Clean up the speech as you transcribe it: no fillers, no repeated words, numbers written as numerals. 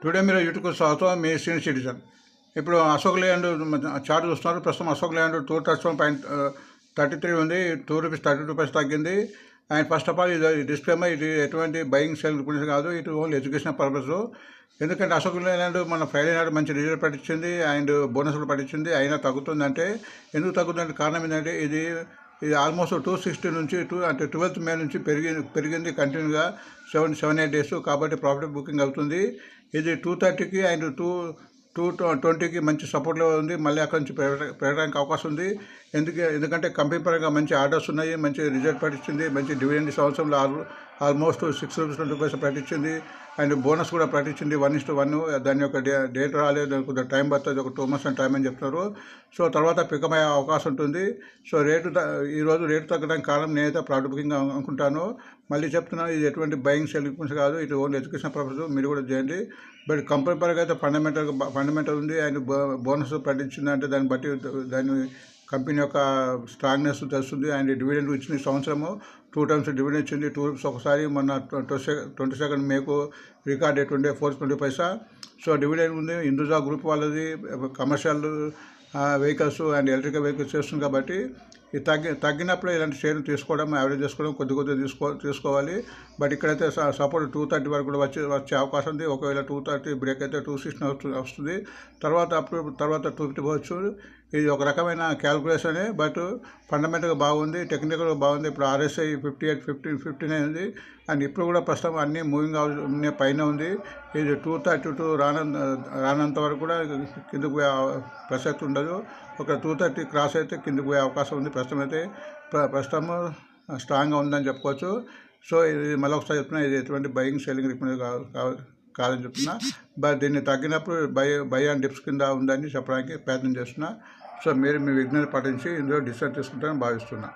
Today మీరు YouTube స్వాగతం. మీ senior citizen. ఇప్పుడు అశోక్ ల్యాండ్ చార్ట్ చూస్తున్నారు. ప్రస్తుతం అశోక్ ల్యాండ్ 2.33 ఉంది. ₹2.32 తగ్గింది. అండ్ ఫస్ట్ ఆఫ్ ఆల్ ఇది డిస్క్లైమర్, ఇది ఎటువంటి బయింగ్ సేల్ గురించి కాదు, ఇది ఓన్లీ ఎడ్యుకేషన్ పర్పస్. ఎందుకంటే అశోక్ ల్యాండ్ మన ఫ్రైడే నాడు మంచి రిజల్ట్ పట్టించింది అండ్ బోనస్ కూడా పట్టించింది. అయినా తగ్గుతుందంటే ఎందుకు తగ్గుతుందంటే కారణం ఏంటంటే ఇది ఆల్మోస్ట్ 260 నుంచి అంటే 12th మే నుంచి పెరిగింది కంటిన్యూగా 7-8 డేస్. కాబట్టి ప్రాఫిట్ బుకింగ్ అవుతుంది. ఇది 230కి అండ్ 220కి మంచి సపోర్ట్ లెవెల్ ఉంది. మళ్ళీ అక్కడి నుంచి పెరగడానికి అవకాశం ఉంది. ఎందుకంటే కంపెనీ పరంగా మంచి ఆర్డర్స్ ఉన్నాయి, మంచి రిజల్ట్ పట్టించింది, మంచి డివిడెండ్ సంవత్సరంలో ఆల్మోస్ట్ ₹6.20 ప్రకటించింది అండ్ బోనస్ కూడా ప్రకటించింది 1:1. దాని యొక్క డేట్ రాలేదు, కొద్దిగా టైం పడుతుంది, ఒక 2 months టైం అని చెప్తున్నారు. సో తర్వాత పికప్ అయ్యే అవకాశం ఉంటుంది. సో ఈరోజు రేటు తగ్గడానికి కారణం నేనైతే ప్రాఫిట్ బుకింగ్ అనుకుంటాను. మళ్ళీ చెప్తున్నాను, ఇది ఎటువంటి బయింగ్ సెల్ కాదు, ఇది ఓన్లీ ఎడ్యుకేషన్ పర్పస్. మీరు కూడా చేయండి. బట్ కంపెనీ పరంగా అయితే ఫండమెంటల్ ఉంది అండ్ బోనస్ ప్రకటించింది అంటే దాన్ని బట్టి దాని కంపెనీ యొక్క స్ట్రాంగ్నెస్ తెలుస్తుంది. అండ్ డివిడెండ్ ఇచ్చిన సంవత్సరము 2 times డివిడెండ్ ఇచ్చింది. ₹2 ఒకసారి, మొన్న 22nd మేకు రికార్డ్ డేట్ ఉండే 4.20. సో డివిడెండ్ ఉంది. హిందూజా గ్రూప్ వాళ్ళది commercial vehicles and electrical vehicles చేస్తుంది. కాబట్టి ఇది తగ్గినప్పుడు ఇలాంటి షేర్ తీసుకోవడం, యావరేజ్ చేసుకోవడం, కొద్ది తీసుకోవాలి. బట్ ఇక్కడైతే సపోర్ట్ 230 వరకు కూడా వచ్చే అవకాశం ఉంది. ఒకవేళ 230 బ్రేక్ అయితే 260 వస్తుంది. తర్వాత 250 పోవచ్చు. ఇది ఒక రకమైన క్యాల్కులేషనే. బట్ ఫండమెంటల్గా బాగుంది, టెక్నికల్గా బాగుంది. ఇప్పుడు RSI 58, 59 ఉంది అండ్ ఇప్పుడు కూడా ప్రస్తుతం అన్నీ మూవింగ్ పైన ఉంది. ఇది 232 రానంత వరకు కూడా కిందకు పోయే ప్రసక్తి ఉండదు. ఒక 230 క్రాస్ అయితే కిందకు పోయే అవకాశం ఉంది. ప్రస్తుతం స్ట్రాంగ్గా ఉందని చెప్పుకోవచ్చు. సో ఇది మళ్ళీ ఒకసారి చెప్తున్నా, ఇది ఎటువంటి బయింగ్ సెల్లింగ్ రికమెండ్ కాదని చెప్తున్నా. బట్ దీన్ని తగ్గినప్పుడు బై అండ్ డిప్స్ కింద ఉందని చెప్పడానికి ప్రయత్నం చేస్తున్నా. సో మీరు మీ విజ్ఞానం పాటించి ఇందులో డిసిషన్ తీసుకుంటారని భావిస్తున్నా.